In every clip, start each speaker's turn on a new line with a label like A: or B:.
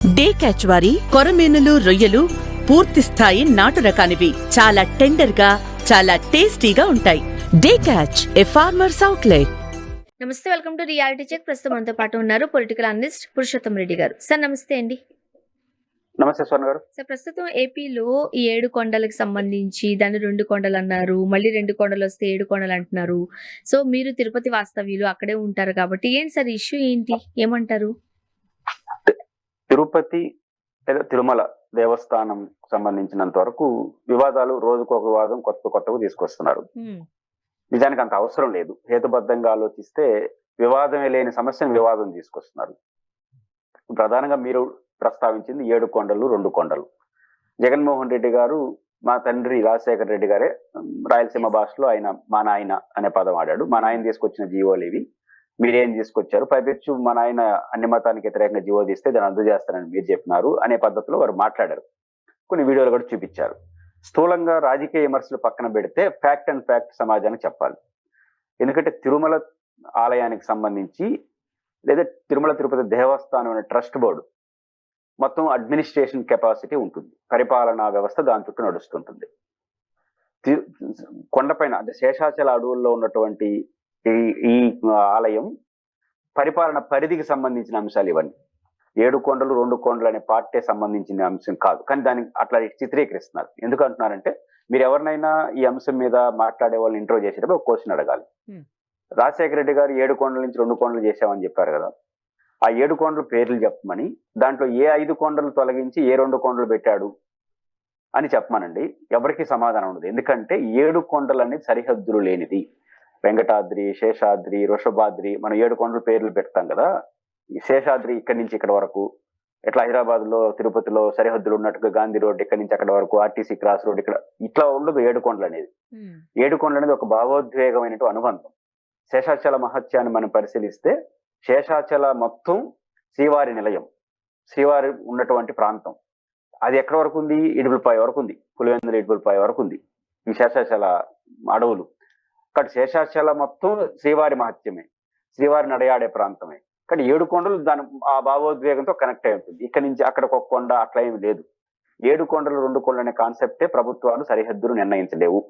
A: Day catch వారి కొరమీనులు రొయ్యలు పూర్తి స్థాయి నాటు రకానివి. చాలా టెండర్ గా, చాలా టేస్టీగా ఉంటాయి. డే క్యాచ్, ఏ ఫార్మర్స్ అవుట్లెట్.
B: నమస్తే, వెల్కమ్ టు రియాలిటీ చెక్. ప్రస్తుతం మనతో పాటు ఉన్నారు పొలిటికల్ అనలిస్ట్ పురుషోత్తం రెడ్డి గారు. సార్ నమస్తే అండి.
C: నమస్తే స్వర్ణ గారు.
B: సార్, ప్రస్తుతం ఏపీలో ఈ 7 కొండలకు సంబంధించి దాన్ని 2 కొండలు అన్నారు, మళ్ళీ 2 కొండలు వస్తే 7 కొండలు అంటున్నారు. సో మీరు తిరుపతి వాస్తవ్యులు, అక్కడే ఉంటారు కాబట్టి ఏంటి సార్ ఇష్యూ ఏంటి, ఏమంటారు?
C: తిరుపతి లేదా తిరుమల దేవస్థానం సంబంధించినంత వరకు వివాదాలు రోజుకు ఒక వివాదం కొత్తగా తీసుకొస్తున్నారు. నిజానికి అంత అవసరం లేదు. హేతుబద్ధంగా ఆలోచిస్తే వివాదమే లేని సమస్యను వివాదం తీసుకొస్తున్నారు. ప్రధానంగా మీరు ప్రస్తావించింది 7 కొండలు 2 కొండలు. జగన్మోహన్ రెడ్డి గారు మా తండ్రి రాజశేఖర రెడ్డి గారే రాయలసీమ భాషలో ఆయన మా నాయన అనే పదం ఆడాడు. మా నాయన తీసుకొచ్చిన జీవోలు ఇవి, మీరేం తీసుకొచ్చారు, పైపెచ్చు మా నాయన అన్ని మతానికి వ్యతిరేకంగా జీవో తీస్తే దాన్ని రద్దు చేస్తానని మీరు చెప్పినారు అనే పద్ధతిలో వారు మాట్లాడారు. కొన్ని వీడియోలు కూడా చూపించారు. స్థూలంగా రాజకీయ విమర్శలు పక్కన పెడితే ఫ్యాక్ట్ అండ్ ఫ్యాక్ట్ సమాజానికి చెప్పాలి. ఎందుకంటే తిరుమల ఆలయానికి సంబంధించి లేదా తిరుమల తిరుపతి దేవస్థానం అనే ట్రస్ట్ బోర్డు మొత్తం అడ్మినిస్ట్రేషన్ కెపాసిటీ ఉంటుంది. పరిపాలనా వ్యవస్థ దాని చుట్టూ నడుస్తుంటుంది. కొండపైన అంటే శేషాచల అడవుల్లో ఉన్నటువంటి ఈ ఆలయం పరిపాలన పరిధికి సంబంధించిన అంశాలు ఇవన్నీ. 7 కొండలు 2 కొండలు అనే పార్టీ సంబంధించిన అంశం కాదు, కానీ దాన్ని అట్లా చిత్రీకరిస్తున్నారు. ఎందుకు అంటున్నారంటే, మీరు ఎవరినైనా ఈ అంశం మీద మాట్లాడే వాళ్ళని ఇంటర్వ్యూ చేసేటప్పుడు ఒక క్వశ్చన్ అడగాలి. రాజశేఖర రెడ్డి గారు 7 కొండల నుంచి 2 కొండలు చేశామని చెప్పారు కదా, ఆ 7 కొండల పేర్లు చెప్పమని, దాంట్లో ఏ 5 కొండలు తొలగించి ఏ 2 కొండలు పెట్టాడు అని చెప్పమనండి. ఎవరికి సమాధానం ఉండదు. ఎందుకంటే 7 కొండలు అనేది సరిహద్దులు లేనిది. వెంకటాద్రి, శేషాద్రి, వృషభాద్రి, మనం 7 కొండల పేర్లు పెడతాం కదా. ఈ శేషాద్రి ఇక్కడి నుంచి ఇక్కడ వరకు, ఇట్లా హైదరాబాద్ లో తిరుపతిలో సరిహద్దులు ఉన్నట్టుగా గాంధీ రోడ్ ఇక్కడి నుంచి అక్కడ వరకు, ఆర్టీసీ క్రాస్ రోడ్ ఇక్కడ, ఇట్లా ఉండదు 7 కొండలు అనేది. 7 కొండలు అనేది ఒక భావోద్వేగమైనటువంటి అనుబంధం. శేషాచల మహత్యాన్ని మనం పరిశీలిస్తే శేషాచల మొత్తం శ్రీవారి నిలయం, శ్రీవారి ఉన్నటువంటి ప్రాంతం. అది ఎక్కడ వరకు ఉంది? ఇడుపులపాయ వరకు ఉంది. పులివెందుల ఇడుపులపాయ వరకు ఉంది ఈ శేషాచల అడవులు. కాబట్టి శేషాచల మొత్తం శ్రీవారి మహత్యమే, శ్రీవారి నడయాడే ప్రాంతమే. కానీ 7 కొండలు దాని ఆ భావోద్వేగంతో కనెక్ట్ అయి ఉంటుంది. ఇక్కడి నుంచి అక్కడికి ఒక కొండ అట్లా ఏమి లేదు. 7 కొండలు 2 కొండలు అనే కాన్సెప్టే ప్రభుత్వాలు సరిహద్దులు నిర్ణయించలేవు.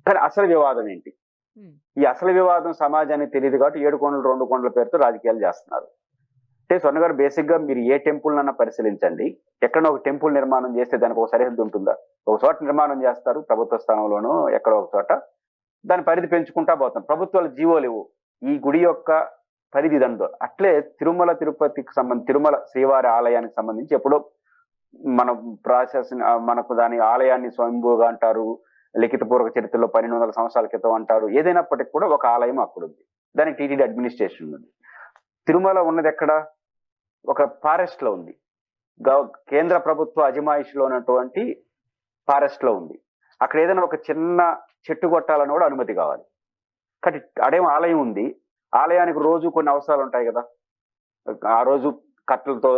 C: కానీ అసలు వివాదం ఏంటి? ఈ అసలు వివాదం సమాజానికి తెలియదు కాబట్టి 7 కొండలు 2 కొండల పేరుతో రాజకీయాలు చేస్తున్నారు. అంటే స్వర్ణ గారు, బేసిక్ గా మీరు ఏ టెంపుల్ నన్నా పరిశీలించండి, ఎక్కడో ఒక టెంపుల్ నిర్మాణం చేస్తే దానికి ఒక సరిహద్దు ఉంటుందా? ఒక చోట నిర్మాణం చేస్తారు ప్రభుత్వ స్థానంలోనూ, ఎక్కడో ఒక చోట దాని పరిధి పెంచుకుంటా పోతాం. ప్రభుత్వాలు జీవోలు ఇవ్వు, ఈ గుడి యొక్క పరిధి దండో. అట్లే తిరుమల తిరుపతికి సంబంధించి, తిరుమల శ్రీవారి ఆలయానికి సంబంధించి ఎప్పుడో మన ప్రాసెస్, మనకు దాని ఆలయాన్ని స్వయంభూగా అంటారు, లిఖితపూర్వక చరిత్రలో 1200 సంవత్సరాల క్రితం అంటారు. ఏదైనప్పటికీ కూడా ఒక ఆలయం అక్కడ ఉంది, దానికి టీటీడీ అడ్మినిస్ట్రేషన్ ఉంది. తిరుమల ఉన్నది ఎక్కడ? ఒక ఫారెస్ట్ లో ఉంది, కేంద్ర ప్రభుత్వ అజమాయిషిలో ఉన్నటువంటి ఫారెస్ట్ లో ఉంది. అక్కడ ఏదైనా ఒక చిన్న చెట్టు కొట్టాలని కూడా అనుమతి కావాలి. కానీ అడేం ఆలయం ఉంది, ఆలయానికి రోజు కొన్ని అవసరాలు ఉంటాయి కదా. ఆ రోజు కట్టలతో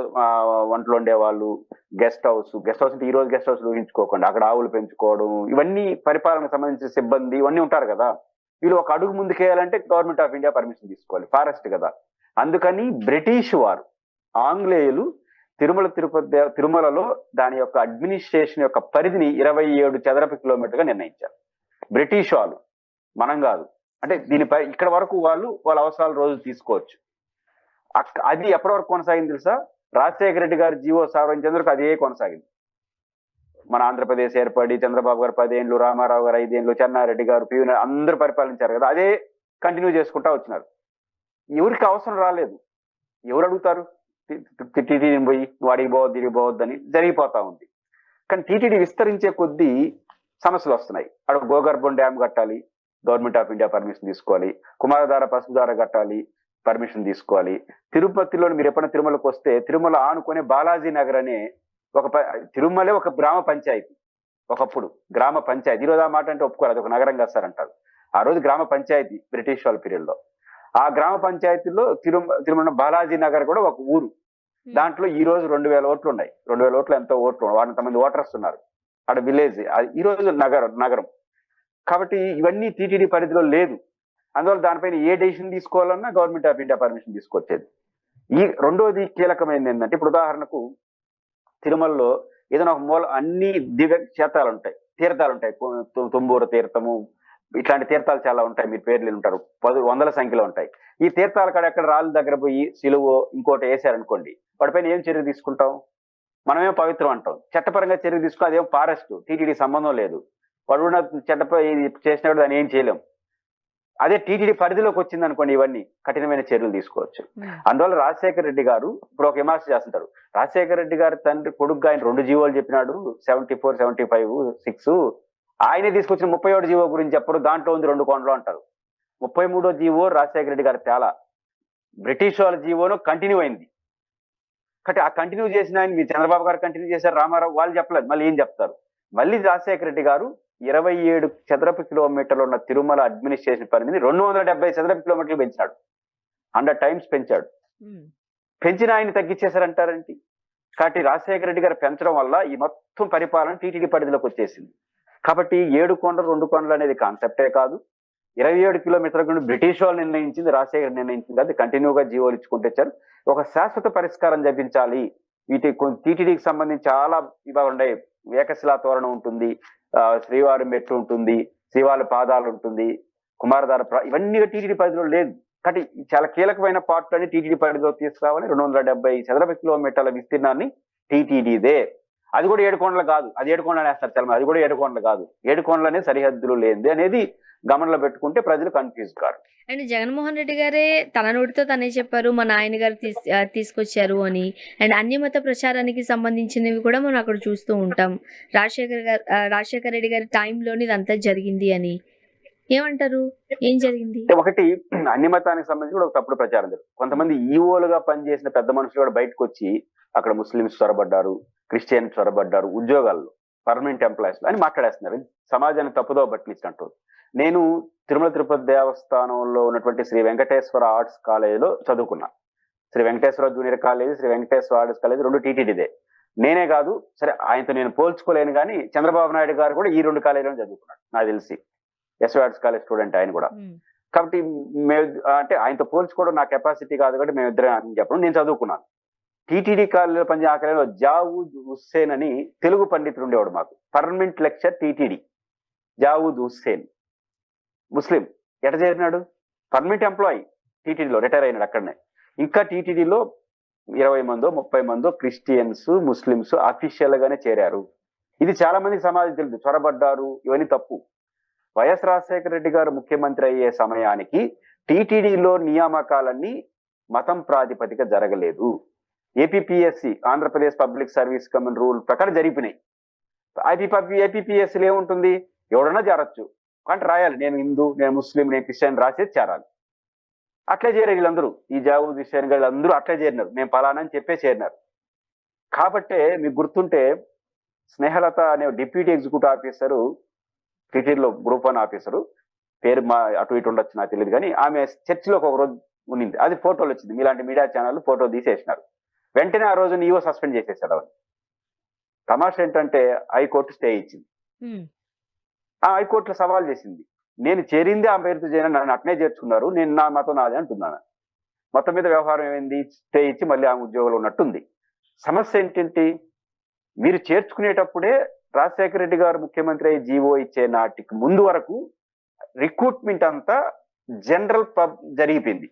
C: వంటలు వండేవాళ్ళు, గెస్ట్ హౌస్ అంటే ఈ రోజు గెస్ట్ హౌస్ ఊహించుకోకండి, అక్కడ ఆవులు పెంచుకోవడం, ఇవన్నీ పరిపాలనకు సంబంధించిన సిబ్బంది ఇవన్నీ ఉంటారు కదా. వీళ్ళు ఒక అడుగు ముందుకేయాలంటే గవర్నమెంట్ ఆఫ్ ఇండియా పర్మిషన్ తీసుకోవాలి, ఫారెస్ట్ కదా. అందుకని బ్రిటిష్ వారు, ఆంగ్లేయులు తిరుమలలో దాని యొక్క అడ్మినిస్ట్రేషన్ యొక్క పరిధిని 27 చదరపు కిలోమీటర్గా నిర్ణయించారు. బ్రిటిష్ వాళ్ళు, మనం కాదు. అంటే దీనిపై ఇక్కడ వరకు వాళ్ళ అవసరాలు రోజు తీసుకోవచ్చు. అది ఎప్పటి వరకు కొనసాగింది తెలుసా? రాజశేఖర రెడ్డి గారు జీవో సవరించేందుకు అదే కొనసాగింది. మన ఆంధ్రప్రదేశ్ ఏర్పడి చంద్రబాబు గారు 10 ఏళ్ళు, రామారావు గారు 5 ఏళ్ళు, చెన్నారెడ్డి గారు, పివి అందరూ పరిపాలించారు కదా, అదే కంటిన్యూ చేసుకుంటా వచ్చినారు. ఎవరికి అవసరం రాలేదు. ఎవరు అడుగుతారు? టీటీడీని పోయి నువ్వు అడిగి పోవద్దు ఇడిగి పోవద్దని జరిగిపోతా ఉంది. కానీ టీటీడీ విస్తరించే కొద్దీ సమస్యలు వస్తున్నాయి. అక్కడ గోగర్భం డ్యామ్ కట్టాలి, గవర్నమెంట్ ఆఫ్ ఇండియా పర్మిషన్ తీసుకోవాలి. కుమారధార పసుపుధార కట్టాలి, పర్మిషన్ తీసుకోవాలి. తిరుపతిలో మీరు ఎప్పుడైనా తిరుమలకు వస్తే, తిరుమల ఆనుకునే బాలాజీ నగర్ అనే తిరుమలే ఒక గ్రామ పంచాయతీ. ఒకప్పుడు గ్రామ పంచాయతీ, ఈరోజు ఆ మాట అంటే ఒప్పుకోరు, అది ఒక నగరంగా వస్తారంటారు. ఆ రోజు గ్రామ పంచాయతీ బ్రిటిష్ వాళ్ళ పీరియడ్ లో. ఆ గ్రామ పంచాయతీలో తిరుమల బాలాజీ నగర్ కూడా ఒక ఊరు. దాంట్లో ఈ రోజు 2000 ఓట్లు ఉన్నాయి. 2000 ఓట్లు ఎంతో ఓట్లు, 100 ఓటర్స్ ఉన్నారు. అక్కడ విలేజ్, ఈ రోజు నగరం. కాబట్టి ఇవన్నీ టీటీడీ పరిధిలో లేదు. అందువల్ల దానిపైన ఏ డెసిషన్ తీసుకోవాలన్నా గవర్నమెంట్ ఆఫ్ ఇండియా పర్మిషన్ తీసుకొచ్చేది. ఈ రెండోది కీలకమైనది ఏంటంటే, ఇప్పుడు ఉదాహరణకు తిరుమలలో ఏదైనా ఒక మూల అన్ని దివ్య క్షేత్రాలు ఉంటాయి, తీర్థాలు ఉంటాయి. తుంబూరు తీర్థము, ఇట్లాంటి తీర్థాలు చాలా ఉంటాయి. మీరు పేర్లు ఉంటారు, వందల సంఖ్యలో ఉంటాయి. ఈ తీర్థాల కాడ ఎక్కడ రాళ్ళ దగ్గర పోయి సిలువో ఇంకోటి వేసారనుకోండి, వాటిపైన ఏం చర్య తీసుకుంటాం? మనమేం పవిత్రం అంటాం. చట్టపరంగా చర్య తీసుకుని అదేం ఫారెస్ట్, టీటీడీ సంబంధం లేదు. వాడు కూడా చట్టపై చేసినప్పుడు దాన్ని ఏం చేయలేం. అదే టీటీడీ పరిధిలోకి వచ్చింది అనుకోండి, ఇవన్నీ కఠినమైన చర్యలు తీసుకోవచ్చు. అందువల్ల రాజశేఖర రెడ్డి గారు ఇప్పుడు ఒక విమర్శ చేస్తుంటారు. రాజశేఖర రెడ్డి గారి తండ్రి కొడుకు ఆయన 2 జీవోలు చెప్పినాడు, 74, 75, 6. ఆయనే తీసుకొచ్చిన 37 జీవో గురించి చెప్పరు, దాంట్లో ఉంది 2 కొండలు అంటారు. 33వ జీవో రాజశేఖర రెడ్డి గారి తేలా, బ్రిటిష్ వాళ్ళ జీవోను కంటిన్యూ అయింది. కాబట్టి ఆ కంటిన్యూ చేసిన ఆయన చంద్రబాబు గారు కంటిన్యూ చేశారు, రామారావు వాళ్ళు చెప్పలేదు, మళ్ళీ ఏం చెప్తారు? మళ్ళీ రాజశేఖర రెడ్డి గారు 27 చదరపు కిలోమీటర్లు ఉన్న తిరుమల అడ్మినిస్ట్రేషన్ పరిధిని 270 చదరపు కిలోమీటర్లు పెంచినాడు. 100 టైమ్స్ పెంచాడు. పెంచిన ఆయన తగ్గించేశారంటారేంటి? కాబట్టి రాజశేఖర రెడ్డి గారు పెంచడం వల్ల ఈ మొత్తం పరిపాలన టీటీడీ పరిధిలోకి వచ్చేసింది. కాబట్టి 7 కొండలు 2 కొండలు అనేది కాన్సెప్టే కాదు. 27 కిలోమీటర్ల బ్రిటిష్ వాళ్ళు నిర్ణయించింది, రాజశేఖర్ నిర్ణయించింది. అది కంటిన్యూగా జీవోలు ఇచ్చుకుంటూ వచ్చారు. ఒక శాశ్వత పరిష్కారం జపించాలి. వీటి టీటీడీకి సంబంధించి చాలా ఇవాళ ఉన్నాయి. ఏకశిలా తోరణం ఉంటుంది, శ్రీవారి మెట్టు ఉంటుంది, శ్రీవారి పాదాలు ఉంటుంది, కుమారధార ఇవన్నీ టీటీడీ పరిధిలో లేదు. కాబట్టి చాలా కీలకమైన పార్ట్లని టీటీడీ పరిధిలో తీసుకురావాలి. 270 చదరపు కిలోమీటర్ల విస్తీర్ణాన్ని టీటీడీదే. అది కూడా 7 కొండలు కాదు, అది 7 కొండలు వేస్తారు చాలా, అది కూడా 7 కొండలు కాదు. 7 కొండలు అనేది సరిహద్దులు లేనిది అనేది గమనంలో పెట్టుకుంటే ప్రజలు confuse car.
B: And Jaganmohan Reddy గారే తన నోటితో తనే చెప్పారు, మా నాయన గారు తీసుకొచ్చారు అని. అండ్ అన్యమత ప్రచారానికి సంబంధించినవి కూడా మనం అక్కడ చూస్తూ ఉంటాం. రాజశేఖర రెడ్డి గారి టైంలోని ఇదంతా జరిగింది అని. ఏమంటారు, ఏం జరిగింది?
C: ఒకటి, అన్ని మతానికి సంబంధించి కూడా ఒక తప్పుడు ప్రచారం జరుగుతుంది. కొంతమంది ఈఓలుగా పనిచేసిన పెద్ద మనుషులు కూడా బయటకు వచ్చి అక్కడ ముస్లింస్ చొరబడ్డారు, క్రిస్టియన్స్ చొరబడ్డారు ఉద్యోగాల్లో, పర్మనెంట్ ఎంప్లాయీస్ అని మాట్లాడేస్తున్నారు. సమాజానికి తప్పుదో పట్టించినట్టు. నేను తిరుమల తిరుపతి దేవస్థానంలో ఉన్నటువంటి శ్రీ వెంకటేశ్వర ఆర్ట్స్ కాలేజీలో చదువుకున్నా. Sri Venkateswara junior college, Sri Venkateswara arts college 2 టీటీడీదే. నేనే కాదు, సరే ఆయనతో నేను పోల్చుకోలేను, కానీ చంద్రబాబు నాయుడు గారు కూడా ఈ 2 కాలేజీలో చదువుకున్నాడు నాకు తెలిసి. ఎస్వి ఆర్ట్స్ కాలేజ్ స్టూడెంట్ ఆయన కూడా. కాబట్టి అంటే ఆయనతో పోల్చుకోవడం నా కెపాసిటీ కాదు, కాబట్టి మేమిద్దరం అని చెప్పడం. నేను చదువుకున్నాను. టీటీడీ కాలేజీలో పనిచేసే ఆ కాలేజీలో జావూద్ హుస్సేన్ అని తెలుగు పండితుడు ఉండేవాడు మాకు, పర్మనెంట్ లెక్చర్ టీటీడీ. జావూద్ హుస్సేన్ ముస్లిం, ఎట చేరినాడు? పర్మనెంట్ ఎంప్లాయీ టీటీడీలో, రిటైర్ అయినాడు అక్కడనే. ఇంకా టీటీడీలో 20 మందో 30 మందో క్రిస్టియన్స్, ముస్లింస్ అఫీషియల్ గానే చేరారు. ఇది చాలా మంది సమాజం తెలుసు, చొరబడ్డారు, ఇవన్నీ తప్పు. వైఎస్ రాజశేఖర రెడ్డి గారు ముఖ్యమంత్రి అయ్యే సమయానికి టీటీడీలో నియామకాలన్నీ మతం ప్రాతిపదిక జరగలేదు. APPSC, Andhra Pradesh public service commission rule ప్రకారం జరిగిపోయినాయి. ఏపీపీఎస్సీలో ఏముంటుంది? ఎవడన్నా చేరొచ్చు, కానీ రాయాలి నేను హిందూ, నేను ముస్లిం, నేను క్రిస్టియన్ రాసేది చేరాలి. అట్లే చేరారు వీళ్ళందరూ. ఈ జావూద్ హుస్సేన్ గారు అందరూ అట్లే చేరినారు, మేము పలానా అని చెప్పే చేరినారు. కాబట్టే మీకు గుర్తుంటే స్నేహలత అనే డిప్యూటీ ఎగ్జిక్యూటివ్ ఆఫీసరు టీటీడీలో గ్రూప్ 1 ఆఫీసరు, పేరు మా అటు ఇటు ఉండొచ్చు నాకు తెలియదు, కానీ ఆమె చర్చిలోకి ఒక రోజు ఉన్నింది. అది ఫోటోలు వచ్చింది, మీలాంటి మీడియా ఛానల్ ఫోటో తీసేసినారు. వెంటనే ఆ రోజు ఈవో సస్పెండ్ చేసేసాడు అవన్నీ. తమాషా ఏంటంటే హైకోర్టు స్టే ఇచ్చింది. ఆ హైకోర్టులో సవాల్ చేసింది, నేను చేరిందే ఆ పేరుతో చేయను, నన్ను అట్నే చేర్చుకున్నారు, నేను నా మతం నాదే అంటున్నాను. మొత్తం మీద వ్యవహారం ఏమైంది? స్టే ఇచ్చి మళ్ళీ ఆ ఉద్యోగులు ఉన్నట్టుంది. సమస్య ఏంటంటే, మీరు చేర్చుకునేటప్పుడే రాజశేఖర రెడ్డి గారు ముఖ్యమంత్రి అయ్యి జీవో ఇచ్చే నాటికి ముందు వరకు రిక్రూట్మెంట్ అంతా జనరల్ జరిగిపోయింది.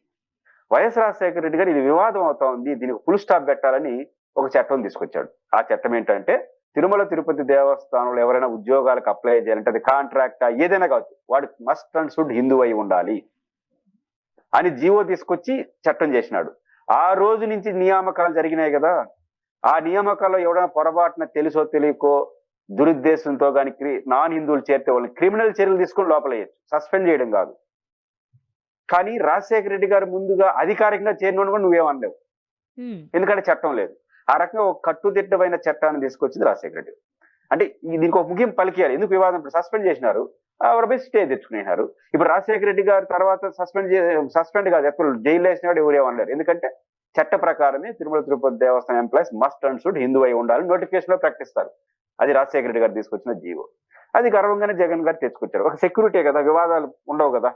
C: వైఎస్ రాజశేఖర రెడ్డి గారు ఇది వివాదం అవుతా ఉంది, దీనికి ఫుల్ స్టాప్ పెట్టాలని ఒక చట్టం తీసుకొచ్చాడు. ఆ చట్టం ఏంటంటే, తిరుమల తిరుపతి దేవస్థానంలో ఎవరైనా ఉద్యోగాలకు అప్లై చేయాలంటే అది కాంట్రాక్టా ఏదైనా కావచ్చు, వాడు మస్ట్ అండ్ షుడ్ హిందూ అయి ఉండాలి అని జీవో తీసుకొచ్చి చట్టం చేసినాడు. ఆ రోజు నుంచి నియామకాలు జరిగినాయి కదా. ఆ నియామకాల్లో ఎవరైనా పొరపాటున తెలుసో తెలియకో దురుద్దేశంతో కానీ నాన్ హిందువులు చేరితే వాళ్ళని క్రిమినల్ చర్యలు తీసుకుని లోపలేయచ్చు, సస్పెండ్ చేయడం కాదు. కానీ రాజశేఖర రెడ్డి గారు ముందుగా అధికారికంగా చేరిన కూడా నువ్వేమనలేవు, ఎందుకంటే చట్టం లేదు. ఆ రకంగా ఒక కట్టుదిట్టమైన చట్టాన్ని తీసుకొచ్చింది రాజశేఖర రెడ్డి. అంటే దీనికి ఒక ముగింపు పలికేయాలి. ఎందుకు వివాదం? ఇప్పుడు సస్పెండ్ చేసినారు, ఎవరిపై స్టే తెచ్చుకునేసినారు. ఇప్పుడు రాజశేఖర రెడ్డి గారు తర్వాత సస్పెండ్ కాదు, ఎప్పుడు జైలు వేసిన వాడు ఎవరేమనలేరు. ఎందుకంటే చట్ట ప్రకారమే తిరుమల తిరుపతి దేవస్థానం employees must and should Hindu అయి ఉండాలని నోటిఫికేషన్ లో ప్రకటిస్తారు. అది రాజశేఖర రెడ్డి గారు తీసుకొచ్చిన జీవో. అది గర్వంగానే జగన్ గారు తెచ్చుకొచ్చారు. ఒక సెక్యూరిటీ కదా, వివాదాలు ఉండవు కదా.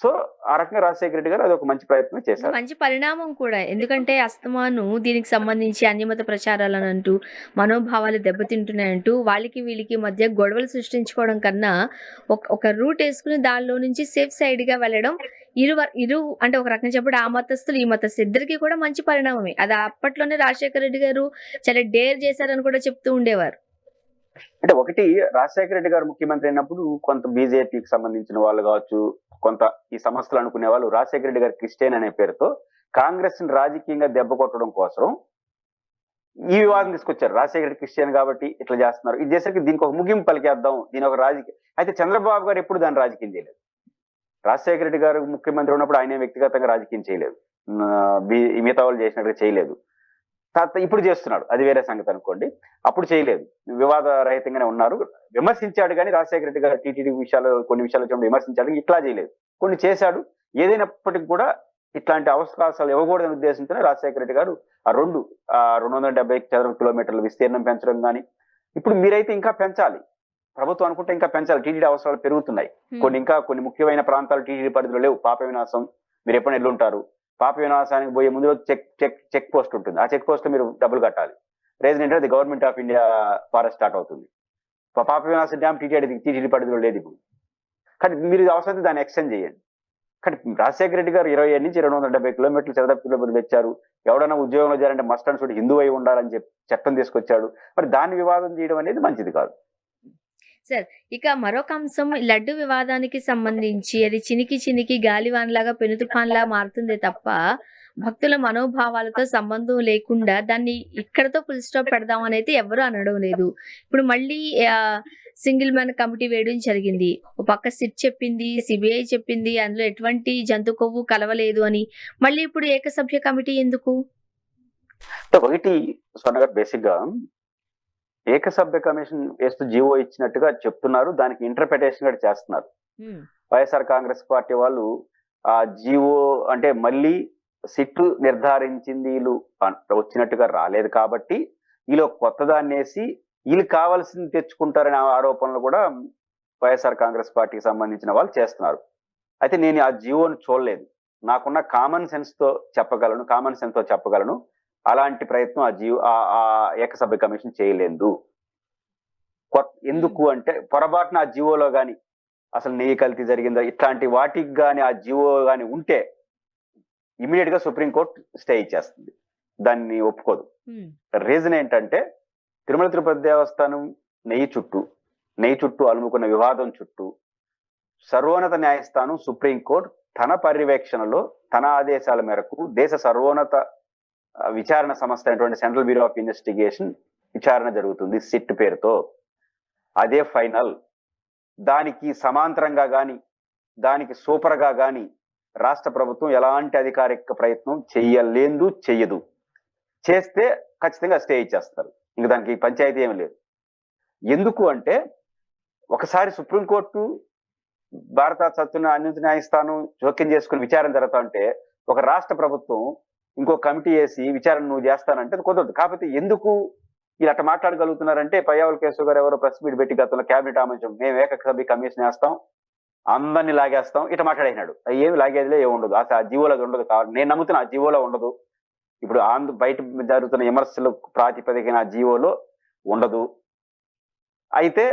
C: సో ఆ రకంగా రాజశేఖర రెడ్డి గారు అది ఒక మంచి ప్రయత్నం
B: ఇది
C: చేశారు.
B: మంచి పరిణామం కూడా. ఎందుకంటే అస్తమాను దీనికి సంబంధించి అన్యమత ప్రచారాలనంటూ, మనోభావాలు దెబ్బతింటున్నాయంటూ వాళ్ళకి వీళ్ళకి మధ్య గొడవలు సృష్టించుకోవడం కన్నా ఒక రూట్ యేసుకొని దానిలో నుంచి సేఫ్ సైడ్‌గా వెళ్ళడం ఇరు అంటే ఒక రకంగా చెప్పండి ఆ మతస్థులు, ఈ మతస్థులు ఇద్దరికీ కూడా మంచి పరిణామమే. అది అప్పట్లోనే రాజశేఖర రెడ్డి గారు చాలా డేర్ చేశారని కూడా చెప్తూ ఉండేవారు.
C: అంటే ఒకటి రాజశేఖర రెడ్డి గారు ముఖ్యమంత్రి అయినప్పుడు కొంత బీజేపీకి సంబంధించిన వాళ్ళు కావచ్చు, కొంత ఈ సమస్యలు అనుకునే వాళ్ళు రాజశేఖర రెడ్డి గారు క్రిస్టియన్ అనే పేరుతో కాంగ్రెస్ ని రాజకీయంగా దెబ్బ కొట్టడం కోసం ఈ వివాదం తీసుకొచ్చారు. రాజశేఖర రెడ్డి క్రిస్టియన్ కాబట్టి ఇట్లా చేస్తున్నారు. ఇది చేసరికి దీనికి ఒక ముగింపు పలికేద్దాం, దీని ఒక రాజకీయ. అయితే చంద్రబాబు గారు ఎప్పుడు దాన్ని రాజకీయం చేయలేదు. రాజశేఖర రెడ్డి గారు ముఖ్యమంత్రి ఉన్నప్పుడు ఆయన వ్యక్తిగతంగా రాజకీయం చేయలేదు, మిగతా వాళ్ళు చేసినట్టుగా చేయలేదు. ఇప్పుడు చేస్తున్నాడు, అది వేరే సంగతి అనుకోండి. అప్పుడు చేయలేదు, వివాద రహితంగానే ఉన్నారు. విమర్శించాడు కానీ రాజశేఖర రెడ్డి గారు టీటీడీ విషయాలు కొన్ని విషయాలు వచ్చినప్పుడు విమర్శించాడు, ఇట్లా చేయలేదు. కొన్ని చేశాడు. ఏదైనప్పటికీ కూడా ఇట్లాంటి అవకాశాలు ఇవ్వకూడదని ఉద్దేశంతోనే రాజశేఖర రెడ్డి గారు ఆ 270 చదరపు కిలోమీటర్ల విస్తీర్ణం పెంచడం కానీ, ఇప్పుడు మీరైతే ఇంకా పెంచాలి, ప్రభుత్వం అనుకుంటే ఇంకా పెంచాలి. టీటీడీ అవసరాలు పెరుగుతున్నాయి. కొన్ని ముఖ్యమైన ప్రాంతాలు టీటీడీ పరిధిలో లేవు. పాప వినాశం మీరు ఎప్పుడు ఎల్లుంటారు, పాప వినాశానికి పోయే ముందు చెక్ పోస్ట్ ఉంటుంది. ఆ చెక్ పోస్ట్ మీరు డబ్బులు కట్టాలి. రీజన్ ఏంటంటే అది government of India forest start అవుతుంది. పాప వినాశ డ్యామ్ టీటీడీ పరిధిలో లేదు ఇప్పుడు. కానీ మీరు అవసరం దాన్ని ఎక్స్టెండ్ చేయండి. కానీ రాజశేఖర రెడ్డి గారు 27 నుంచి 270 కిలోమీటర్లు చదరపు కిలోమీటర్లు తెచ్చారు. ఎవడన్నా ఉద్యోగంలో చేయాలంటే మస్ట్ అండ్ షుడ్ హిందూ అయి ఉండాలని చట్టం తీసుకొచ్చాడు. మరి దాన్ని వివాదం చేయడం అనేది మంచిది కాదు.
B: సార్, ఇక మరొక అంశం లడ్డు వివాదానికి సంబంధించి అది చినికి గాలివాన్లాగా పెను తుఫాన్లా మారుతుందే తప్ప భక్తుల మనోభావాలతో సంబంధం లేకుండా దాన్ని ఇక్కడతో ఫుల్ స్టాప్ పెడదాం అనేది ఎవరు అనడం లేదు. ఇప్పుడు మళ్ళీ సింగిల్ మ్యాన్ కమిటీ వేయడం జరిగింది. ఒక పక్క సిట్ చెప్పింది, సిబిఐ చెప్పింది అందులో ఎటువంటి జంతు కొవ్వు కలవలేదు అని. మళ్ళీ ఇప్పుడు ఏకసభ్య కమిటీ ఎందుకు?
C: ఒకటి స్వర్ణ బేసిక్ గా ఏకసభ్య కమిషన్ వేస్తూ జీవో ఇచ్చినట్టుగా చెప్తున్నారు. దానికి ఇంటర్ప్రిటేషన్ కూడా చేస్తున్నారు. వైఎస్ఆర్ కాంగ్రెస్ పార్టీ వాళ్ళు ఆ జీవో అంటే మళ్ళీ సిట్ నిర్ధారించింది వీళ్ళు వచ్చినట్టుగా రాలేదు కాబట్టి వీళ్ళు కొత్త దాన్ని వేసి వీళ్ళు కావాల్సింది తెచ్చుకుంటారనే ఆరోపణలు కూడా వైఎస్ఆర్ కాంగ్రెస్ పార్టీకి సంబంధించిన వాళ్ళు చేస్తున్నారు. అయితే నేను ఆ జీవోను చూడలేదు. నాకున్న కామన్ సెన్స్ తో చెప్పగలను అలాంటి ప్రయత్నం ఆ ఏకసభ్య కమిషన్ చేయలేదు. ఎందుకు అంటే పొరపాటున ఆ జీవోలో గాని అసలు నెయ్యి కల్తీ జరిగిందా ఇట్లాంటి వాటికి గాని ఆ జీవో గాని ఉంటే ఇమీడియట్ గా సుప్రీంకోర్టు స్టే ఇచ్చేస్తుంది, దాన్ని ఒప్పుకోదు. రీజన్ ఏంటంటే తిరుమల తిరుపతి దేవస్థానం నెయ్యి చుట్టూ అలుముకున్న వివాదం చుట్టూ సర్వోన్నత న్యాయస్థానం సుప్రీంకోర్టు తన పర్యవేక్షణలో తన ఆదేశాల మేరకు దేశ సర్వోన్నత విచారణ సంస్థ అయినటువంటి సెంట్రల్ బ్యూరో ఆఫ్ ఇన్వెస్టిగేషన్ విచారణ జరుగుతుంది సిట్ పేరుతో. అదే ఫైనల్. దానికి సమాంతరంగా గాని దానికి సూపర్ గా గాని రాష్ట్ర ప్రభుత్వం ఎలాంటి అధికారిక ప్రయత్నం చెయ్యదు. చేస్తే ఖచ్చితంగా స్టే ఇచ్చేస్తారు. ఇంక దానికి పంచాయతీ ఏమీ లేదు. ఎందుకు అంటే ఒకసారి సుప్రీంకోర్టు భారత అత్యున్నత న్యాయస్థానం జోక్యం చేసుకుని విచారణ జరుగుతా ఉంటే ఒక రాష్ట్ర ప్రభుత్వం ఇంకో కమిటీ వేసి విచారణ నువ్వు చేస్తానంటే అది కుదరదు. కాకపోతే ఎందుకు వీళ్ళు అట్లా మాట్లాడగలుగుతున్నారంటే పయ్యావుల కేశవ్ గారు ఎవరో ప్రెస్ మీట్ పెట్టి గతంలో క్యాబినెట్ ఆమోదం మేము ఏకసభ్య కమిషన్ వేస్తాం, అందరినీ లాగేస్తాం ఇట్లా మాట్లాడినాడు. ఏమి లాగేదిలే ఏముండదు, అసలు ఆ జీవోలో అది ఉండదు. నేను నమ్ముతున్నా ఆ జీవోలో ఉండదు. ఇప్పుడు బయట జరుగుతున్న విమర్శల ప్రాతిపదికన ఆ జీవోలో ఉండదు. అయితే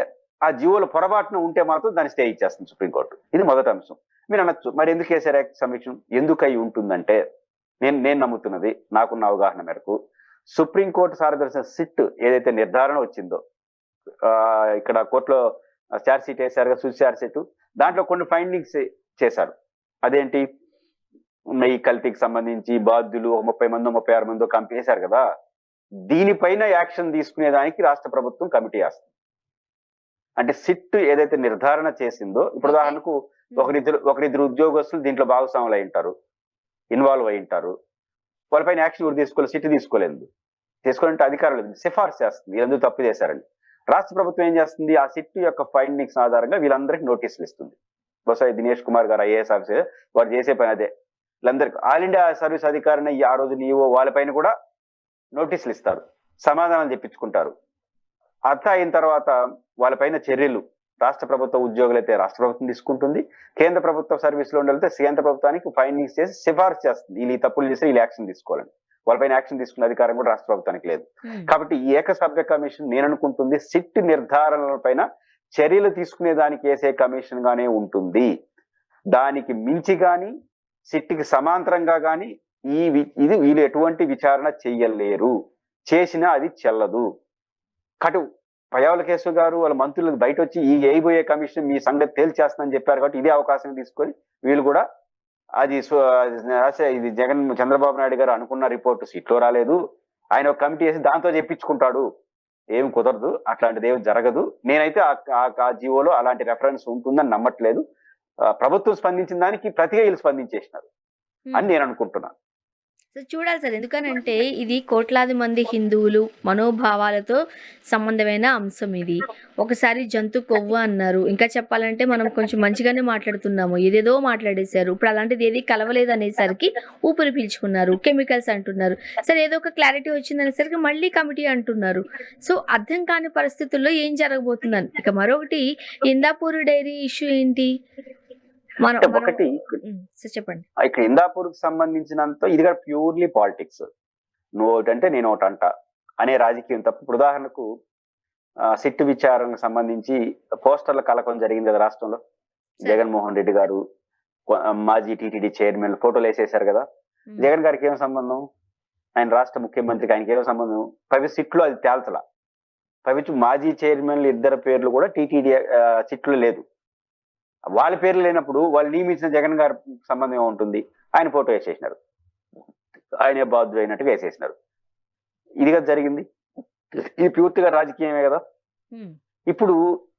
C: ఆ జీవోలో పొరపాటున ఉంటే మాత్రం దాన్ని స్టే ఇచ్చేస్తుంది సుప్రీంకోర్టు. ఇది మొదటి అంశం. మీరు అనొచ్చు మరి ఎందుకు వేసారు సమీక్ష? ఎందుకు అయి ఉంటుందంటే నేను నమ్ముతున్నది నాకున్న అవగాహన మేరకు సుప్రీంకోర్టు సారథ్యం సిట్ ఏదైతే నిర్ధారణ వచ్చిందో ఇక్కడ కోర్టులో ఛార్జ్ షీట్ వేశారు, సుచి ఛార్జ్ షీట్, దాంట్లో కొన్ని ఫైండింగ్స్ చేశారు. అదేంటి ఈ కల్తీకి సంబంధించి బాధ్యులు 30 మందో 36 మందో కమిటీ వేశారు కదా, దీనిపైన యాక్షన్ తీసుకునేదానికి రాష్ట్ర ప్రభుత్వం కమిటీ వేస్తుంది. అంటే సిట్ ఏదైతే నిర్ధారణ చేసిందో ఇప్పుడు ఉదాహరణకు ఒకరిద్దరు ఉద్యోగస్తులు దీంట్లో భాగస్వాములు అయి ఉంటారు, ఇన్వాల్వ్ అయి ఉంటారు. వాళ్ళపైన యాక్షన్ కూడా సిట్ తీసుకోవాలంటే అధికారం లేదు, సిఫార్సు చేస్తుంది వీళ్ళందరూ తప్పు చేశారని. రాష్ట్ర ప్రభుత్వం ఏం చేస్తుంది? ఆ సిట్ యొక్క ఫైండింగ్స్ ఆధారంగా వీళ్ళందరికీ నోటీసులు ఇస్తుంది. బహుశా దినేష్ కుమార్ గారు ఐఏఎస్ ఆఫీసర్ వారు చేసే పని అదే. వీళ్ళందరికీ ఆల్ ఇండియా సర్వీస్ అధికారిని ఆ రోజు నీవో వాళ్ళపైన కూడా నోటీసులు ఇస్తారు, సమాధానాలు చెప్పించుకుంటారు. అర్థం అయిన తర్వాత వాళ్ళపైన చర్యలు రాష్ట్ర ప్రభుత్వ ఉద్యోగులైతే రాష్ట్ర ప్రభుత్వం తీసుకుంటుంది, కేంద్ర ప్రభుత్వ సర్వీస్ లో ఉండే కేంద్ర ప్రభుత్వానికి ఫైండింగ్స్ చేసి సిఫార్సు చేస్తుంది, వీళ్ళు ఈ తప్పులు చేస్తే వీళ్ళు యాక్షన్ తీసుకోవాలని. వాళ్ళపైన యాక్షన్ తీసుకునే అధికారం కూడా రాష్ట్ర ప్రభుత్వానికి లేదు. కాబట్టి ఈ ఏకసభ్య కమిషన్ నేను అనుకుంటుంది సిట్ నిర్ధారణలపైన చర్యలు తీసుకునే దానికి వేసే కమిషన్ గానే ఉంటుంది. దానికి మించి గాని సిట్కి సమాంతరంగా గాని ఇది వీళ్ళు ఎటువంటి విచారణ చెయ్యలేరు, చేసినా అది చెల్లదు. పయ్యావుల కేశవ్ గారు వాళ్ళ మంత్రులు బయట వచ్చి ఈ వేయబోయే కమిషన్ మీ సంగతి తేల్చేస్తుందని చెప్పారు. కాబట్టి ఇదే అవకాశం తీసుకొని వీళ్ళు కూడా అది ఇది చంద్రబాబు నాయుడు గారు అనుకున్న రిపోర్టు సీట్లో రాలేదు, ఆయన ఒక కమిటీ వేసి దాంతో చెప్పించుకుంటాడు, ఏం కుదరదు, అట్లాంటిది ఏమి జరగదు. నేనైతే ఆ జీవోలో అలాంటి రెఫరెన్స్ ఉంటుందని నమ్మట్లేదు. ప్రభుత్వం స్పందించిన దానికి ప్రతిగా వీళ్ళు స్పందించేసినారు అని నేను అనుకుంటున్నాను.
B: సో చూడాలి సార్, ఎందుకనంటే ఇది కోట్లాది మంది హిందువులు మనోభావాలతో సంబంధమైన అంశం. ఇది ఒకసారి జంతు కొవ్వు అన్నారు, ఇంకా చెప్పాలంటే మనం కొంచెం మంచిగానే మాట్లాడుతున్నాము, ఏదేదో మాట్లాడేశారు. ఇప్పుడు అలాంటిది ఏది కలవలేదు అనేసరికి ఊపిరి పీల్చుకున్నారు, కెమికల్స్ అంటున్నారు. సరే ఏదో ఒక క్లారిటీ వచ్చిందనేసరికి మళ్ళీ కమిటీ అంటున్నారు. సో అర్థం కాని పరిస్థితుల్లో ఏం జరగబోతుందని. ఇక మరొకటి ఇందాపూర్ డైరీ ఇష్యూ ఏంటి?
C: ఒకటి
B: చెప్పండి.
C: ఇక్కడ ఇందాపూర్ కి సంబంధించినంత ఇది కూడా ప్యూర్లీ పాలిటిక్స్. నువ్వు ఒకటంటే నేను ఒకటి అంట అనే రాజకీయం తప్ప. ఇప్పుడు ఉదాహరణకు సిట్ విచారణకు సంబంధించి పోస్టర్ల కలకం జరిగింది కదా రాష్ట్రంలో. జగన్మోహన్ రెడ్డి గారు మాజీ టీటీడీ చైర్మన్ ఫోటోలు వేసేసారు కదా. జగన్ గారికి ఏం సంబంధం? ఆయన రాష్ట్ర ముఖ్యమంత్రికి ఆయనకి ఏం సంబంధం? సిట్లో అది తేల్చలా. మాజీ చైర్మన్లు ఇద్దరు పేర్లు కూడా టీటీడీ సిట్లో లేదు. వాళ్ళ పేర్లు లేనప్పుడు వాళ్ళు నియమించిన జగన్ గారి సంబంధం ఏముంటుంది? ఆయన ఫోటో వేసేసినారు, ఆయనే బాధ్యుడు అయినట్టుగా వేసేసినారు. ఇది కదా జరిగింది. ఇది పూర్తిగా రాజకీయమే కదా. ఇప్పుడు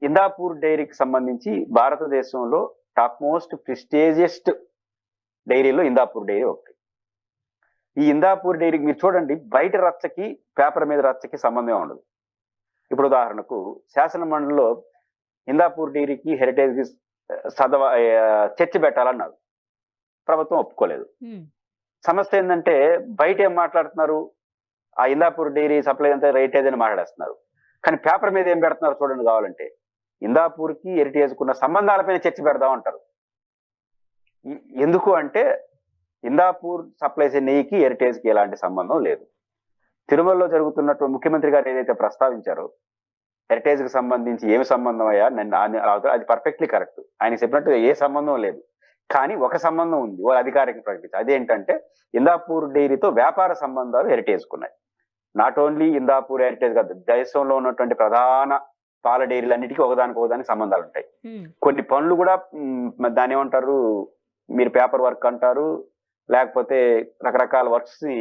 C: ఇందాపూర్ డైరీకి సంబంధించి భారతదేశంలో టాప్ మోస్ట్ ప్రెస్టీజియస్ట్ డైరీలో ఇందాపూర్ డైరీ ఒకటి. ఈ ఇందాపూర్ డైరీకి మీరు చూడండి, బయట రచ్చకి పేపర్ మీద రచ్చకి సంబంధం ఉండదు. ఇప్పుడు ఉదాహరణకు శాసన మండలిలో ఇందాపూర్ డైరీకి హెరిటేజ్ చర్చ పెట్టాలన్నారు, ప్రభుత్వం ఒప్పుకోలేదు. సమస్య ఏంటంటే బయట ఏం మాట్లాడుతున్నారు? ఆ ఇందాపూర్ డైరీ సప్లై అంతా హెరిటేజ్ అని మాట్లాడేస్తున్నారు. కానీ పేపర్ మీద ఏం పెడుతున్నారు చూడండి కావాలంటే, ఇందాపూర్ కి హెరిటేజ్ కున్న సంబంధాలపైన చర్చ పెడదాం అంటారు. ఎందుకు అంటే ఇందాపూర్ సప్లై చేసే నెయ్యికి హెరిటేజ్ కి ఎలాంటి సంబంధం లేదు. తిరుమలలో జరుగుతున్నట్టు ముఖ్యమంత్రి గారు ఏదైతే ప్రస్తావించారో హెరిటేజ్ కి సంబంధించి ఏమి సంబంధం అయ్యా, అది పర్ఫెక్ట్లీ కరెక్ట్. ఆయన చెప్పినట్టు ఏ సంబంధం లేదు. కానీ ఒక సంబంధం ఉంది, వాళ్ళు అధికారిక ప్రకటించి. అదేంటంటే ఇందాపూర్ డైరీతో వ్యాపార సంబంధాలు హెరిటేజ్ కున్నాయి. నాట్ ఓన్లీ ఇందాపూర్ హెరిటేజ్ కాదు, దేశంలో ఉన్నటువంటి ప్రధాన పాల డైరీలన్నిటికీ ఒకదానికి సంబంధాలు ఉంటాయి. కొన్ని పనులు కూడా దాని ఏమంటారు, మీరు పేపర్ వర్క్ అంటారు, లేకపోతే రకరకాల వర్క్స్ ని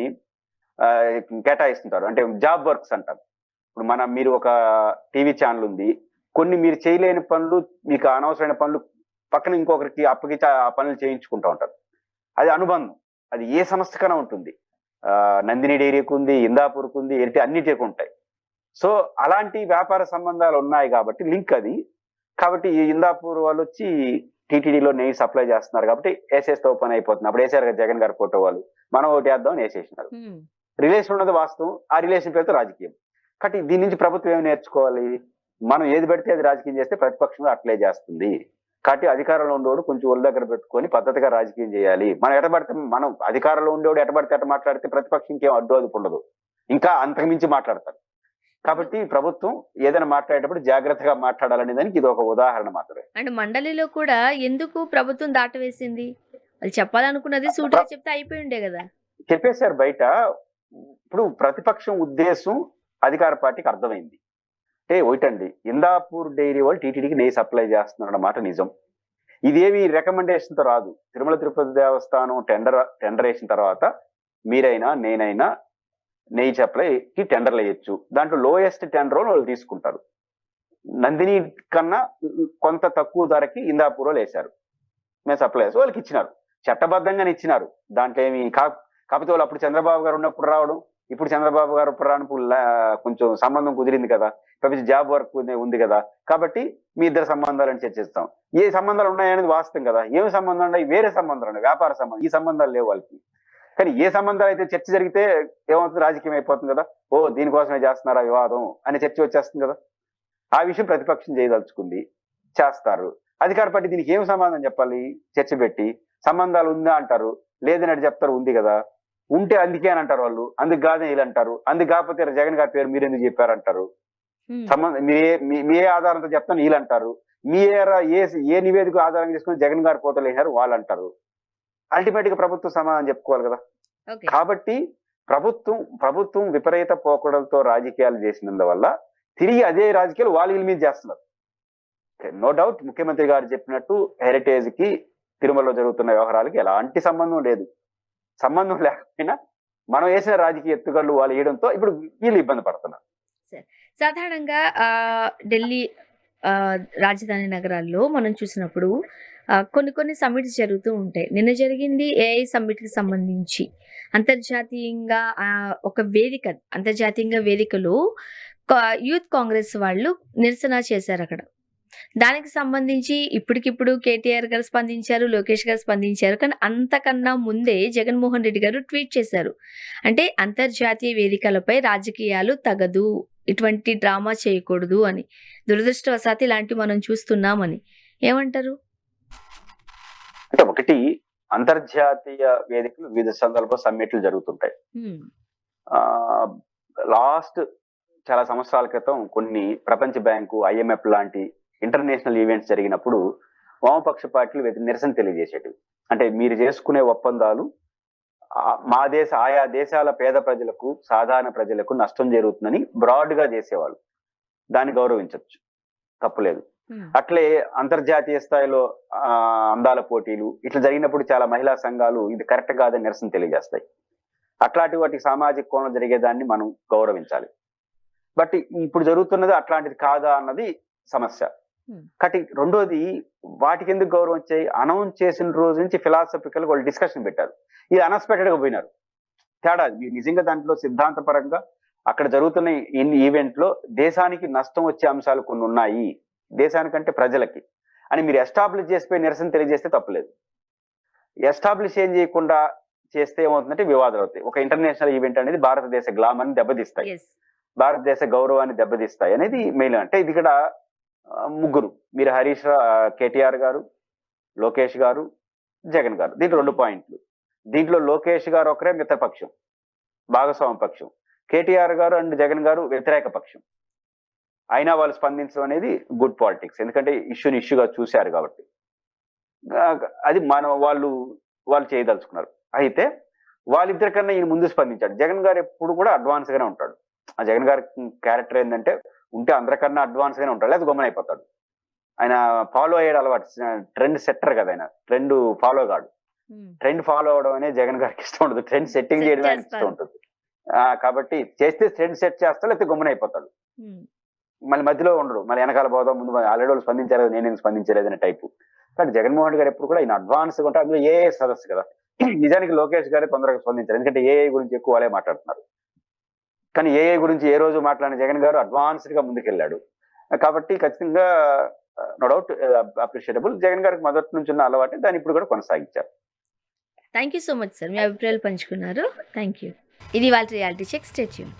C: కేటాయిస్తుంటారు, అంటే జాబ్ వర్క్స్ అంటారు. ఇప్పుడు మీరు ఒక టీవీ ఛానల్ ఉంది, కొన్ని మీరు చేయలేని పనులు, మీకు అనవసరమైన పనులు పక్కన ఇంకొకరికి అప్పగించి ఆ పనులు చేయించుకుంటూ ఉంటారు. అది అనుబంధం, అది ఏ సంస్థకైనా ఉంటుంది. నందిని డైరీకి ఉంది, ఇందాపూర్కి ఉంది, అన్నిటికీ ఉంటాయి. సో అలాంటి వ్యాపార సంబంధాలు ఉన్నాయి కాబట్టి లింక్ అది. కాబట్టి ఈ ఇందాపూర్ వాళ్ళు వచ్చి టీటీడీలో నెయ్యి సప్లై చేస్తున్నారు కాబట్టి వేసేస్తే పని అయిపోతుంది. అప్పుడు వేసారు కదా జగన్ గారి ఫోటో వాళ్ళు, మనం ఒకటి వేద్దాం అని వేసేసినారు. రిలేషన్ ఉన్నది వాస్తవం, ఆ రిలేషన్ పేరుతో రాజకీయం. కాబట్టి దీని నుంచి ప్రభుత్వం ఏమి నేర్చుకోవాలి? మనం ఏది పెడితే అది రాజకీయం చేస్తే ప్రతిపక్షంలో అట్లే చేస్తుంది. కాబట్టి అధికారంలో ఉండేవాడు కొంచెం ఒళ్ళ దగ్గర పెట్టుకొని పద్ధతిగా రాజకీయం చేయాలి. మనం అధికారంలో ఉండేవాడు ఎటబడితే అట మాట్లాడితే ప్రతిపక్షం ఇంకేం అడ్డు అదుపు ఉండదు, ఇంకా అంతకుమించి మాట్లాడతారు. కాబట్టి ప్రభుత్వం ఏదైనా మాట్లాడేటప్పుడు జాగ్రత్తగా మాట్లాడాలనే దానికి ఇది ఒక ఉదాహరణ మాత్రమే.
B: అండ్ మండలిలో కూడా ఎందుకు ప్రభుత్వం దాటవేసింది? వాళ్ళు చెప్పాలనుకున్నది సూటిగా చెప్తే అయిపోయి ఉండే కదా.
C: చెప్పేశారు బయట. ఇప్పుడు ప్రతిపక్షం ఉద్దేశం అధికార పార్టీకి అర్థమైంది. అంటే ఒకటండి, ఇందాపూర్ డైరీ వాళ్ళు టీటీడీకి నెయ్యి సప్లై చేస్తున్నారు అన్నమాట నిజం. ఇదేమి రికమెండేషన్తో రాదు. తిరుమల తిరుపతి దేవస్థానం టెండర్ వేసిన తర్వాత మీరైనా నేనైనా నెయ్యి సప్లైకి టెండర్లు వేయచ్చు. దాంట్లో లోయెస్ట్ టెండర్ వాళ్ళు తీసుకుంటారు. నందిని కన్నా కొంత తక్కువ ధరకి ఇందాపూర్ వాళ్ళు వేశారు, మేము సప్లై చేసి వాళ్ళకి ఇచ్చినారు, చట్టబద్ధంగానే ఇచ్చినారు. దాంట్లో ఏమి కాకపోతే వాళ్ళు అప్పుడు చంద్రబాబు గారు ఉన్నప్పుడు రావడం, ఇప్పుడు చంద్రబాబు గారు రానప్పుడు కొంచెం సంబంధం కుదిరింది కదా, కాబట్టి జాబ్ వర్క్ ఉంది కదా, కాబట్టి మీ ఇద్దరు సంబంధాలను చర్చిస్తాం. ఏ సంబంధాలు ఉన్నాయనేది వాస్తవం కదా. ఏమి సంబంధాలు ఉన్నాయి? వేరే సంబంధాలు ఉన్నాయి, వ్యాపార సంబంధం. ఈ సంబంధాలు లేవు వాళ్ళకి. కానీ ఏ సంబంధాలు అయితే చర్చ జరిగితే ఏమవుతుంది? రాజకీయం అయిపోతుంది కదా. ఓ దీనికోసమే చేస్తున్నారా వివాదం అనే చర్చ వచ్చేస్తుంది కదా. ఆ విషయం ప్రతిపక్షం చేయదలుచుకుంది. చేస్తారు. అధికార పార్టీ దీనికి ఏం సమాధానం చెప్పాలి? చర్చ పెట్టి సంబంధాలు ఉందా అంటారు, లేదని అటు చెప్తారు ఉంది కదా, ఉంటే అందుకే అని అంటారు వాళ్ళు, అందుకు కాదని వీళ్ళు అంటారు, అందుకు కాకపోతే జగన్ గారి పేరు మీరు ఎందుకు చెప్పారంటారు,
B: ఉమ్,
C: సంబంధం మీ ఏ ఆధారంతో చెప్తాను వీళ్ళు అంటారు, మీ ఏ నివేదిక ఆధారం చేసుకుని జగన్ గారు ఫోటోలు వేశారు వాళ్ళు అంటారు. అల్టిమేట్ గా ప్రభుత్వం సమాధానం చెప్పుకోవాలి కదా.
B: ఓకే.
C: కాబట్టి ప్రభుత్వం విపరీత పోకడలతో రాజకీయాలు చేసినందువల్ల తిరిగి అదే రాజకీయాలు వీళ్ళ మీద చేస్తున్నారు. నో డౌట్ ముఖ్యమంత్రి గారు చెప్పినట్టు హెరిటేజ్ కి తిరుమలలో జరుగుతున్న వ్యవహారాలకి ఎలాంటి సంబంధం లేదు. సంబంధం లేకపోయినా మనం వేసిన రాజకీయ ఎత్తుగడలు వాళ్ళు వేయడంతో ఇప్పుడు వీళ్ళు ఇబ్బంది పడుతున్నారు.
B: సాధారణంగా ఢిల్లీ రాజధాని నగరాల్లో మనం చూసినప్పుడు కొన్ని సమ్మిట్స్ జరుగుతూ ఉంటాయి. నిన్న జరిగింది ఏఐ సమ్మిట్కి సంబంధించి అంతర్జాతీయంగా ఒక వేదిక, అంతర్జాతీయంగా వేదికలో యూత్ కాంగ్రెస్ వాళ్ళు నిరసన చేశారు అక్కడ. దానికి సంబంధించి ఇప్పటికిప్పుడు కేటీఆర్ గారు స్పందించారు, లోకేష్ గారు స్పందించారు. కానీ అంతకన్నా ముందే జగన్మోహన్ రెడ్డి గారు ట్వీట్ చేశారు. అంటే అంతర్జాతీయ వేదికలపై రాజకీయాలు తగదు, ఇటువంటి డ్రామా చేయకూడదు అని. దురదృష్టవశాత్తు ఇలాంటివి మనం చూస్తున్నామని ఏమంటారు?
C: అంటే ఒకటి, అంతర్జాతీయ వేదికలు వివిధ సందర్భ సమ్మిట్లు జరుగుతుంటాయి. లాస్ట్ చాలా సంవత్సరాల క్రితం కొన్ని ప్రపంచ బ్యాంకు, IMF లాంటి ఇంటర్నేషనల్ ఈవెంట్స్ జరిగినప్పుడు వామపక్ష పార్టీలు నిరసన తెలియజేసేటివి. అంటే మీరు చేసుకునే ఒప్పందాలు ఆయా దేశాల పేద ప్రజలకు, సాధారణ ప్రజలకు నష్టం జరుగుతుందని బ్రాడ్ గా చేసేవాళ్ళు. దాన్ని గౌరవించవచ్చు, తప్పులేదు. అట్లే అంతర్జాతీయ స్థాయిలో అందాల పోటీలు ఇట్లా జరిగినప్పుడు చాలా మహిళా సంఘాలు ఇది కరెక్ట్ కాదని నిరసన తెలియజేస్తాయి. అట్లాంటి వాటికి సామాజిక కోణం జరిగేదాన్ని మనం గౌరవించాలి. బట్ ఇప్పుడు జరుగుతున్నది అట్లాంటిది కాదా అన్నది సమస్య. కాబట్టి రెండోది, వాటికి ఎందుకు గౌరవం వచ్చాయి? అనౌన్స్ చేసిన రోజు నుంచి ఫిలాసఫికల్ వాళ్ళు డిస్కషన్ పెట్టారు, ఇది అన్ఎక్స్పెక్టెడ్ గా పోయినారు. తేడా నిజంగా దాంట్లో సిద్ధాంతపరంగా అక్కడ జరుగుతున్న ఈవెంట్ లో దేశానికి నష్టం వచ్చే అంశాలు కొన్ని ఉన్నాయి, దేశానికంటే ప్రజలకి అని మీరు ఎస్టాబ్లిష్ చేసిపోయి నిరసన తెలియజేస్తే తప్పలేదు. ఎస్టాబ్లిష్ ఏం చేయకుండా చేస్తే ఏమవుతుందంటే వివాదాలు అవుతాయి. ఒక ఇంటర్నేషనల్ ఈవెంట్ అనేది భారతదేశ గ్లామర్ని దెబ్బతీస్తాయి, భారతదేశ గౌరవాన్ని దెబ్బతీస్తాయి అనేది మెయిన్. అంటే ఇది ఇక్కడ ముగ్గురు, మీరు కేటీఆర్ గారు, లోకేష్ గారు, జగన్ గారు, దీంట్లో 2 పాయింట్లు. దీంట్లో లోకేష్ గారు ఒకరే మిత్రపక్షం, భాగస్వామ్య పక్షం, కేటీఆర్ గారు అండ్ జగన్ గారు వ్యతిరేక పక్షం. అయినా వాళ్ళు స్పందించడం అనేది గుడ్ పాలిటిక్స్, ఎందుకంటే ఇష్యూగా చూశారు కాబట్టి. అది వాళ్ళు చేయదలుచుకున్నారు. అయితే వాళ్ళిద్దరికన్నా ఈయన ముందు స్పందించాడు. జగన్ గారు ఎప్పుడు కూడా అడ్వాన్స్ గానే ఉంటాడు. ఆ జగన్ గారి క్యారెక్టర్ ఏంటంటే ఉంటే అందరికన్నా అడ్వాన్స్ గానే ఉంటాడు, లేదా గొమ్మన అయిపోతాడు. ఆయన ఫాలో అయ్యేది అలవాటు, ట్రెండ్ సెట్టర్ కదా ఆయన, ట్రెండ్ ఫాలో కాడు. ట్రెండ్ ఫాలో అవడం అనేది జగన్ గారికి ఇష్టం ఉండదు, ట్రెండ్ సెట్టింగ్ చేయడం ఆయనకి ఇష్టం ఉంటుంది. కాబట్టి చేస్తే ట్రెండ్ సెట్ చేస్తాడు, లేకపోతే గొమ్మన అయిపోతాడు. మళ్ళీ మధ్యలో ఉండడు, మళ్ళీ వెనకాల పోదాం, ముందు ఆల్రెడీ వాళ్ళు స్పందించారు నేనేం స్పందించలేదు అనే టైపు. కాబట్టి జగన్మోహన్ గారు ఎప్పుడు కూడా ఆయన అడ్వాన్స్ గా ఉంటారు. అందులో ఏఐ సదస్సు కదా, నిజానికి లోకేష్ గారే తొందరగా స్పందించారు, ఎందుకంటే ఏఐ గురించి ఎక్కువ వాళ్ళే మాట్లాడుతున్నారు. కానీ ఏఐ గురించి ఏ రోజు మాట్లాడిన జగన్ గారు అడ్వాన్స్డ్ గా ముందుకెళ్ళాడు. కాబట్టి ఖచ్చితంగా నో డౌట్ అప్రిషియేటబుల్. జగన్ గారికి మొదటి నుంచి ఉన్న అలవాటే, దాన్ని ఇప్పుడు కూడా కొనసాగించారు.
B: Thank you so much sir, మీ అభిప్రాయాలు పంచుకున్నారు. Thank you. ఇది వాళ్ళ రియాలిటీ చెక్. Stay tuned.